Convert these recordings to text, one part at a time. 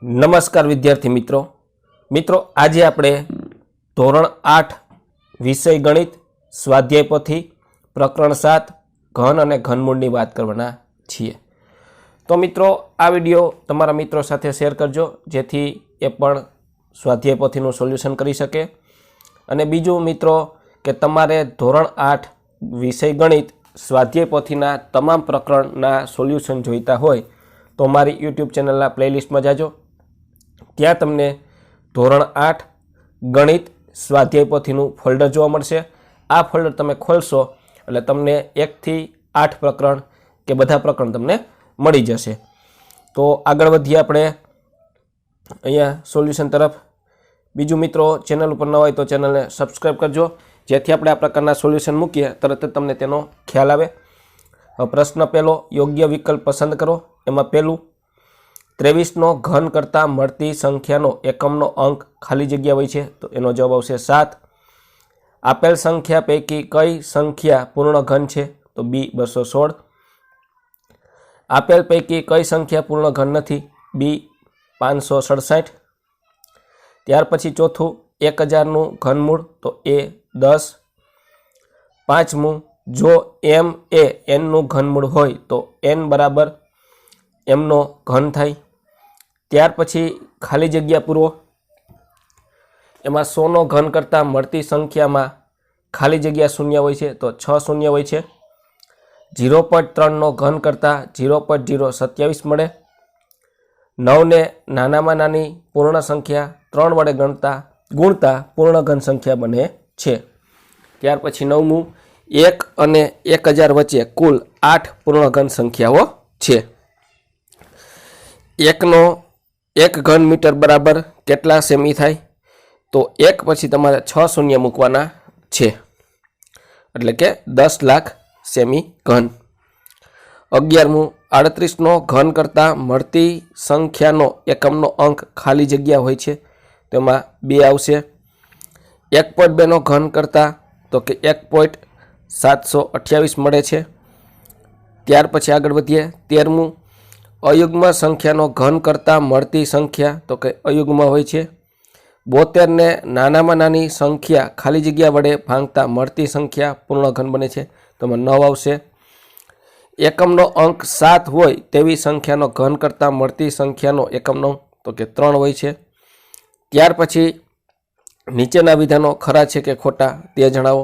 નમસ્કાર વિદ્યાર્થી મિત્રો આજે આપણે ધોરણ 8 વિષય ગણિત સ્વાધ્યાય પોથી પ્રકરણ 7 ઘન અને ઘનમૂળની વાત કરવાના છીએ। તો મિત્રો આ વિડિયો તમારા મિત્રો સાથે શેર કરજો જેથી એ પણ સ્વાધ્યાય પોથીનું સોલ્યુશન કરી શકે। અને બીજું મિત્રો કે તમારે ધોરણ 8 વિષય ગણિત સ્વાધ્યાય પોથીના તમામ પ્રકરણના સોલ્યુશન જોઈતા હોય તો મારી YouTube ચેનલના પ્લેલિસ્ટમાં જાજો। ત્યાં તમને ધોરણ 8 ગણિત સ્વાધ્યાય પોથીનું ફોલ્ડર જોવા મળશે। આ ફોલ્ડર તમે ખોલશો એટલે તમને 1 થી 8 પ્રકરણ કે બધા પ્રકરણ તમને મળી જશે। તો આગળ વધીએ આપણે અહીંયા સોલ્યુશન તરફ। બીજું મિત્રો ચેનલ ઉપર ન હોય તો ચેનલને સબસ્ક્રાઇબ કરજો જેથી આપણે આ પ્રકારના સોલ્યુશન મૂકીએ તરત જ તમને તેનો ખ્યાલ આવે। પ્રશ્ન પહેલો, યોગ્ય વિકલ્પ પસંદ કરો। એમાં પહેલું 23 નો ઘન કરતા મળતી સંખ્યાનો એકમનો અંક ખાલી જગ્યા હોય છે તો એનો જવાબ આવશે 7। આપેલ સંખ્યા પૈકી કઈ સંખ્યા પૂર્ણ ઘન છે તો B 216। આપેલ પૈકી કઈ સંખ્યા પૂર્ણ ઘન નથી B 567। ત્યાર પછી ચોથું 1000 નું ઘનમૂળ તો A 10। પાંચમું જો m એ n નું ઘનમૂળ હોય તો n બરાબર m નો ઘન થાય। ત્યાર પછી ખાલી જગ્યા પૂરો। એમાં 100 નો ઘન કરતાં મળતી સંખ્યામાં ખાલી જગ્યા શૂન્ય હોય છે તો 6 શૂન્ય હોય છે। 0.3 નો ઘન કરતાં 0.027 મળે। 9 ને નાનામાં નાની પૂર્ણ સંખ્યા 3 વડે ગુણતા પૂર્ણ ઘન સંખ્યા બને છે। ત્યાર પછી 9મું 1 અને 1000 વચ્ચે કુલ 8 પૂર્ણ ઘન સંખ્યાઓ છે। 1 નો 1 ઘન મીટર બરાબર કેટલા સેમી થાય તો 1 પછી તમારે 6 શૂન્ય મૂકવાના છે એટલે કે 10 લાખ સેમી ઘન। 11મું 38 નો ઘન કરતાં મળતી સંખ્યાનો એકમનો અંક ખાલી જગ્યા હોય છે તેમાં 2 આવશે। 1.2 નો ઘન કરતાં તો કે 1.728 મળે છે। ત્યાર પછી આગળ વધીએ। 13મું અયુગ્મ સંખ્યાનો ઘન કરતાં મળતી સંખ્યા તો કે અયુગ્મ હોય છે। 72 ને નાનામાં નાની સંખ્યા ખાલી જગ્યા વડે ભાંગતા મળતી સંખ્યા પૂર્ણ ઘન બને છે તો 9 આવશે। એકમનો અંક 7 હોય તેવી સંખ્યાનો ઘન કરતાં મળતી સંખ્યાનો એકમનો તો કે 3 હોય છે। ત્યાર પછી નીચેના વિધાનો ખરા છે કે ખોટા તે જણાવો।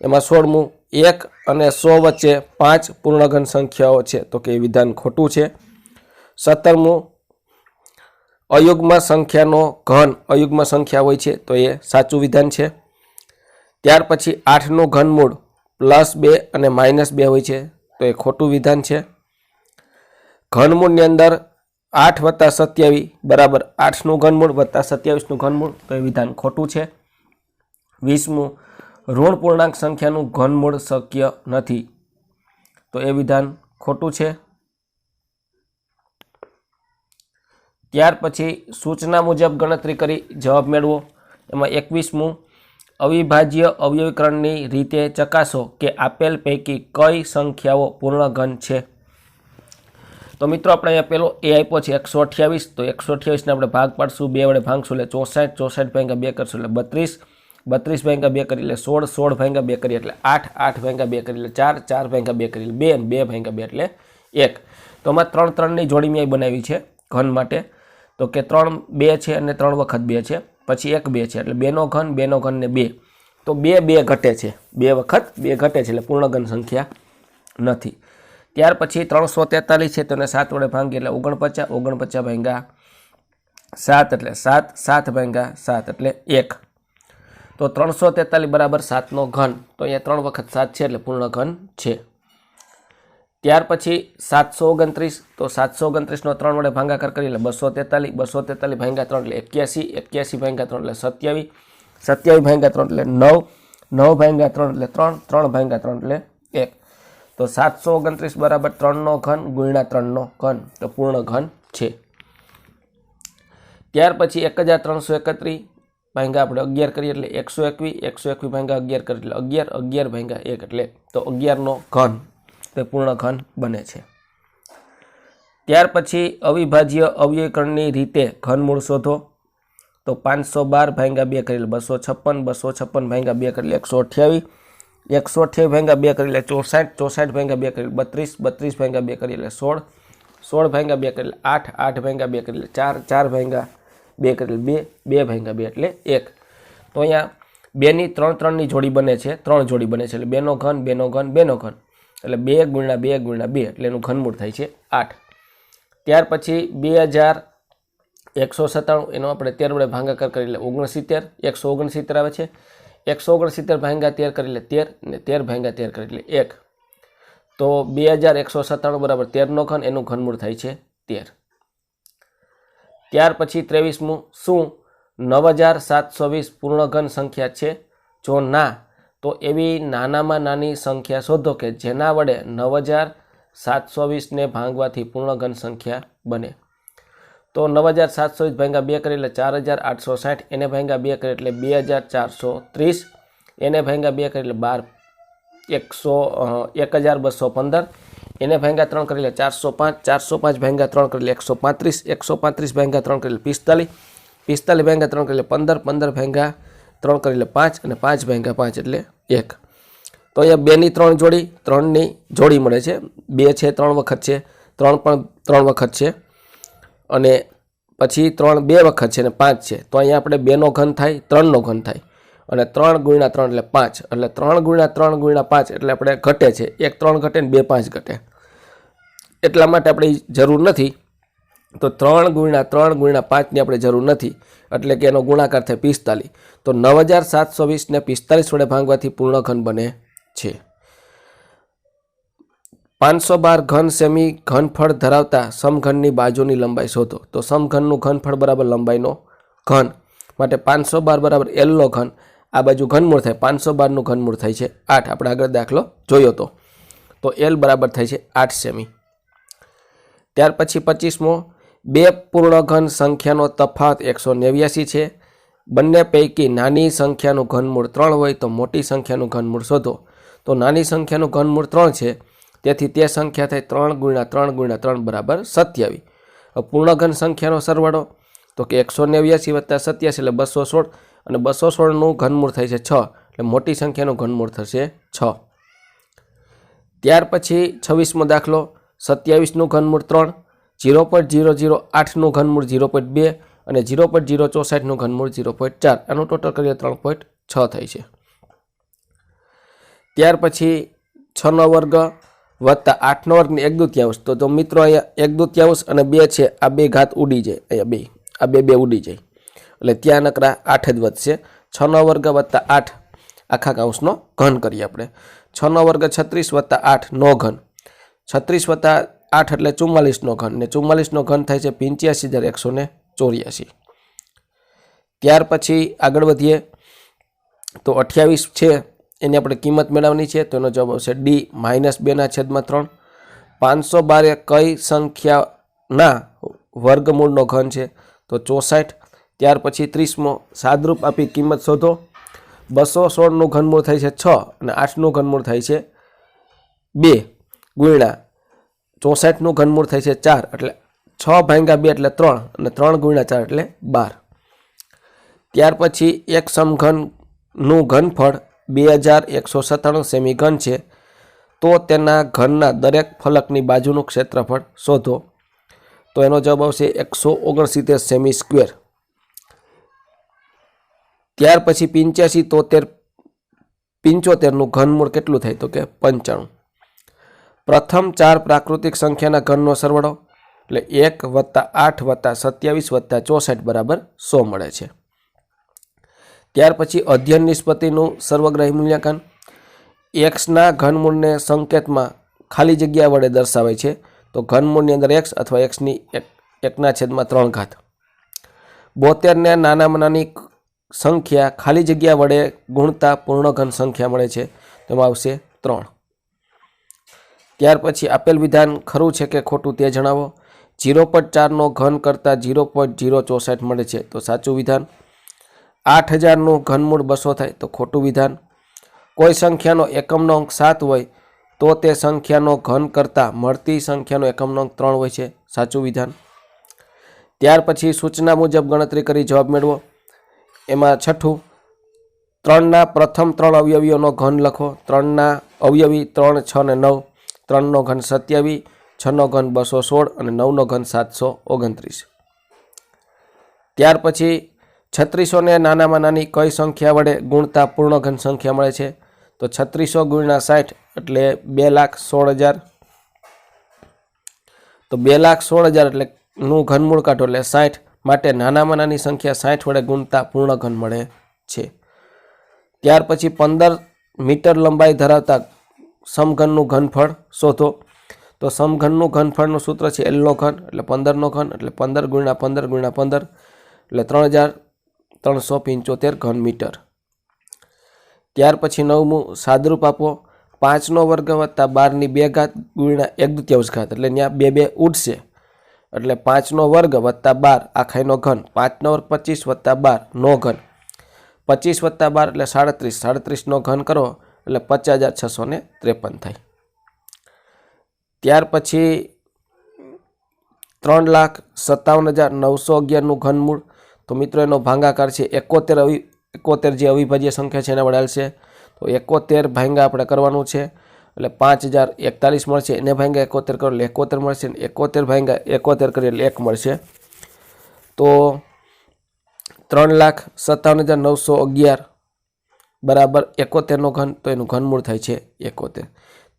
એમાં 16મું 1 અને 100 વચ્ચે 5 પૂર્ણઘન સંખ્યાઓ છે તો કે વિધાન ખોટું છે। 17મું અયુગ્મ સંખ્યાનો ઘન અયુગ્મ સંખ્યા હોય છે તો એ સાચું વિધાન છે। ત્યાર પછી 8 નું ઘનમૂળ +2 અને -2 હોય છે તો એ ખોટું વિધાન છે। ઘનમૂળની અંદર 8 + 27 બરાબર 8 નું ઘનમૂળ + 27 નું ઘનમૂળ તો એ વિધાન ખોટું છે। 20મું ઋણ પૂર્ણાંક સંખ્યાનું ઘનમૂળ શક્ય નથી તો એ વિધાન ખોટું છે। ત્યાર પછી સૂચના મુજબ ગણતરી કરી જવાબ મેળવો। એમાં 21મું અવિભાજ્ય અવયવીકરણની રીતે ચકાસો કે આપેલ પૈકી કઈ સંખ્યાઓ પૂર્ણ ઘન છે। તો મિત્રો આપણે અહીંયા પેલો એ આપ્યો છે 128 તો 128 ને આપણે ભાગ પાડશું 2 વડે ભાગશું એટલે 64 64 ભાગ્યા 2 કરશું એટલે 32 32 ભાગ્યા 2 કરી એટલે 16 16 ભાગ્યા 2 કરી એટલે 8 8 ભાગ્યા 2 કરી એટલે 4 4 ભાગ્યા 2 કરી એટલે 2 અને 2 ભાગ્યા 2 એટલે 1। તો આમાં 3 3 ની જોડી મેં બનાવી છે ઘન માટે તો કે 3 2 છે અને 3 વખત 2 છે પછી 1 2 છે એટલે 2 નો ઘન 2 નો ઘન ને 2 તો 2 2 ઘટે છે 2 વખત 2 ઘટે છે એટલે પૂર્ણ ઘન સંખ્યા નથી। ત્યાર પછી 343 છે તેને 7 વડે ભાંગીએ એટલે 49 49 ભાગ્યા 7 એટલે 7 7 ભાગ્યા 7 એટલે 1 તો 343 બરાબર 7 નો ઘન તો અહીંયા 3 વખત 7 છે એટલે પૂર્ણ ઘન છે। ત્યાર પછી 729 તો 729 નો 3 વડે ભાગાકાર કરીએ એટલે 243 243 ભાગ્યા 3 એટલે 81 81 ભાગ્યા 3 એટલે 27 27 ભાગ્યા 3 એટલે 9 9 ભાગ્યા 3 એટલે 3 3 ભાગ્યા 3 એટલે 1 તો 729 બરાબર 3 નો ઘન ગુણ્યા 3 નો ઘન તો પૂર્ણ ઘન છે। ત્યાર પછી 1331 ભાગ્યા આપણે 11 કરીએ એટલે 121 121 ભાગ્યા 11 કરીએ એટલે 11 11 ભાગ્યા 1 એટલે તો 11 નો ઘન તે પૂર્ણ ઘન બને છે। ત્યાર પછી અવિભાજ્ય અવયવીકરણની રીતે ઘનમૂળ શોધો. તો 512 ભાગ્યા 2 કરી 256, 256 ભાગ્યા 2 કરી 128, 128 ભાગ્યા 2 કરી 64, 64 ભાગ્યા 2 કરી 32, 32 ભાગ્યા 2 કરી 16, 16 ભાગ્યા 2 કરી 8, 8 ભાગ્યા 2 કરી 4, 4 ભાગ્યા 2 કરી 2, 2 ભાગ્યા 2 એટલે 1. તો અહીંયા 2 ની 3 3 ની જોડી બને છે, 3 જોડી બને છે એટલે 2 નો ઘન 2 નો ઘન 2 નો ઘન એટલે 2 ગુણ્યા 2 ગુણ્યા 2 એટલે એનું ઘનમૂળ થાય છે 8. ત્યાર પછી 2197 એનો આપણે 13 વડે ભાગાકાર કરી એટલે 69, 169 આવે છે. 169 ભાગ્યા 13 કરી એટલે 13 ને 13 ભાગ્યા 13 કરી એટલે 1. તો 2197 બરાબર 13 નો ઘન, એનું ઘનમૂળ થાય છે 13. ત્યાર પછી 23મું, શું 9720 પૂર્ણઘન સંખ્યા છે? જો ના, તો એવી નાનામાં નાની સંખ્યા શોધો કે જેના વડે 9720ને ભાંગવાથી પૂર્ણઘન સંખ્યા બને. તો 9720 ભાગ્યા 2 કરી એટલે 4860, એને ભાગ્યા 2 કરી એટલે 2430, એને ભાગ્યા 2 કરી એટલે 1215, એને ભાગ્યા 3 કરી એટલે 405, 405 ભાગ્યા 3 કરી એટલે 135, 135 ભાગ્યા 3 કરી એટલે 45, 45 ભાગ્યા 3 કરી એટલે 15, 15 ભાગ્યા 3 કરી એટલે 5 અને 5 ભાગ્યા 5 એટલે 1. તો અહીંયા 2 ની 3 જોડી, 3 ની જોડી મળે છે. 2 છે 3 વખત છે, 3 પણ 3 વખત છે અને પછી 3 2 વખત છે અને 5 છે. તો અહીંયા આપણે 2 નો ઘન થાય, 3 નો ઘન થાય અને 3 ગુણ્યા 3 એટલે 5 એટલે 3 ગુણ્યા 3 ગુણ્યા 5 એટલે આપણે ઘટે છે, 1 3 ઘટે ને 2 5 ઘટે, એટલા માટે આપણે જરૂર નથી. તો 3 ગુણ્યા 3 ગુણ્યા 5ની આપણે જરૂર નથી એટલે કે એનો ગુણાકાર થાય 45. તો 9720 ને 45 વડે ભાંગવાથી પૂર્ણ ઘન બને છે. 512 ઘન સેમી ઘનફળ ધરાવતા સમઘનની બાજુની લંબાઈ શોધો. તો સમઘનનું ઘનફળ બરાબર લંબાઈનો ઘન માટે 512 બરાબર L નો ઘન, આ બાજુ ઘનમૂળ થાય 512નું ઘનમૂળ થાય છે 8. આપણે આગળ દાખલો જોયો તો L બરાબર થાય છે 8 સેમી. ત્યાર પછી 25મો, બે પૂર્ણઘન સંખ્યાનો તફાવત 189 છે. બંને પૈકી નાની સંખ્યાનું ઘનમૂળ 3 હોય તો મોટી સંખ્યાનું ઘનમૂળ શોધો. તો નાની સંખ્યાનું ઘનમૂળ 3 છે, તેથી તે સંખ્યા થાય 3 ગુણ્યા 3 ગુણ્યા 3 બરાબર 27. પૂર્ણઘન સંખ્યાનો સરવાળો તો કે 189 વત્તા 87 એટલે 216 અને 216નું ઘનમૂળ થાય છે 6 એટલે મોટી સંખ્યાનું ઘનમૂળ થશે 6. ત્યાર પછી 26મો દાખલો, 27નું ઘનમૂળ 3, 0.008નું ઘનમૂળ 0.2 અને 0.064નું ઘનમૂળ 0.4, આનું ટોટલ કરીએ 3.6 થાય છે. ત્યાર પછી 6નો વર્ગ વત્તા 8નો વર્ગ ને 1/2. તો મિત્રો અહીંયા 1/2 અને 2 છે, આ બે ઘાત ઉડી જાય, અહીંયા આ બે ઉડી જાય એટલે ત્યાં નકરા 8 જ વધશે. 6નો વર્ગ વત્તા 8 આખા કૌંસનો ઘન કરીએ આપણે. 6નો વર્ગ 36 વત્તા 8 નો ઘન, 36 વત્તા 8 એટલે 44નો ઘન ને 44નો ઘન થાય છે 85184. ત્યાર પછી આગળ વધીએ તો 28 છે, એની આપણે કિંમત મેળવવાની છે. તો એનો જવાબ આવશે D -2/3. 512 એ કઈ સંખ્યાના વર્ગમૂળનો ઘન છે? તો 64. ત્યાર પછી 30મો, સાદરૂપ આપી કિંમત શોધો. 216નું ઘનમૂળ થાય છે 6 અને 8નું ઘનમૂળ થાય છે 2 ગુણ્યા 64નું ઘનમૂળ થાય છે 4 એટલે 6 ભાગ્યા 2 એટલે 3 અને 3 ગુણ્યા 4 એટલે 12. ત્યાર પછી એક સમઘનનું ઘનફળ 2197 સેમી ઘન છે, તો તેના ઘનના દરેક ફલકની બાજુનું ક્ષેત્રફળ શોધો. તો એનો જવાબ આવશે 169 સેમી સ્ક્વેર. ત્યાર પછી 75નું ઘનમૂળ કેટલું થાય? તો કે 95. પ્રથમ 4 પ્રાકૃતિક સંખ્યાના ઘનનો સરવાળો એટલે 1 વત્તા 8 વત્તા 27 વત્તા 64 બરાબર 100 મળે છે. ત્યાર પછી અધ્યયન નિષ્પત્તિનું સર્વગ્રાહી મૂલ્યાંકન. એક્સના ઘનમૂળને સંકેતમાં ખાલી જગ્યા વડે દર્શાવાય છે. તો ઘનમૂળની અંદર એક્સ અથવા એક્સની 1/3. 72ને નાનામાં નાની સંખ્યા ખાલી જગ્યા વડે ગુણતા પૂર્ણઘન સંખ્યા મળે છે, તેમાં આવશે 3. ત્યાર પછી આપેલ વિધાન ખરું છે કે ખોટું તે જણાવો. 0.4નો ઘન કરતાં 0.064 મળે છે, તો સાચું વિધાન. 8000નું ઘનમૂળ 200 થાય, તો ખોટું વિધાન. કોઈ સંખ્યાનો એકમનો અંક 7 હોય તો તે સંખ્યાનો ઘન કરતાં મળતી સંખ્યાનો એકમનો અંક 3 હોય છે, સાચું વિધાન. ત્યાર પછી સૂચના મુજબ ગણતરી કરી જવાબ મેળવો. એમાં છઠ્ઠું, 3ના પ્રથમ 3 અવયવીઓનો ઘન લખો. 3ના અવયવી 3, 6 ને 9. 3નો ઘન 27, 6નો ઘન 216 અને 9નો ઘન 729. ત્યાર પછી 3600ને નાનામાં નાની કઈ સંખ્યા વડે ગુણતા પૂર્ણ ઘન સંખ્યા મળે છે? તો 3600 ગુણ્યા 60 એટલે 2,16,000. તો 2,16,000 એટલે નું ઘનમૂળ કાઢો એટલે 60. માટે નાનામાં નાની સંખ્યા 60 વડે ગુણતા પૂર્ણ ઘન મળે છે. ત્યાર પછી 15 મીટર લંબાઈ ધરાવતા સમઘનનું ઘનફળ શોધો. તો સમઘનનું ઘનફળનું સૂત્ર છે L નો ઘન એટલે 15નો ઘન એટલે 15 ગુણ્યા 15 ગુણ્યા 15 એટલે 3,375 ઘન મીટર. ત્યાર પછી 9મું, સાદરૂપ આપો. 5નો વર્ગ વત્તા 12ની 2 ઘાત ગુણ્યા 1/2 ઘાત એટલે ત્યાં 2 2 ઉડશે એટલે 5નો વર્ગ વત્તા 12 આખાઈનો ઘન. 5નો વર્ગ 25 વત્તા 12 નો ઘન. 25 વત્તા 12 એટલે 37. 37નો ઘન કરો એટલે 50,653 થાય. ત્યાર પછી 3,57,911નું ઘનમૂળ. તો મિત્રો એનો ભાગાકાર છે 71 જે અવિભાજ્ય સંખ્યા છે એને વડે હાલશે. તો 71 ભાંગા આપણે કરવાનું છે એટલે 5,041 મળશે. એને ભાંગા 71 કરો એટલે 71 મળશે. 71 ભાંગા 71 કરીએ એટલે 1 મળશે. તો 3,57,911 બરાબર 71નો ઘન. તો એનું ઘનમૂળ થાય છે 71.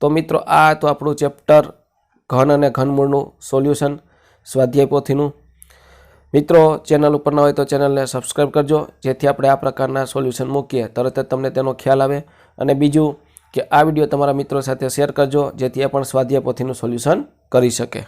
તો મિત્રો આ તો આપણું ચેપ્ટર ઘન અને ઘનમૂળનું સોલ્યુશન સ્વાધ્યાય પોથીનું. મિત્રો ચેનલ ઉપર ન હોય તો ચેનલને સબસ્ક્રાઈબ કરજો, જેથી આપણે આ પ્રકારના સોલ્યુશન મૂકીએ તરત જ તમને તેનો ખ્યાલ આવે. અને બીજું કે આ વિડીયો તમારા મિત્રો સાથે શેર કરજો, જેથી એ પણ સ્વાધ્યાય પોથીનું સોલ્યુશન કરી શકે.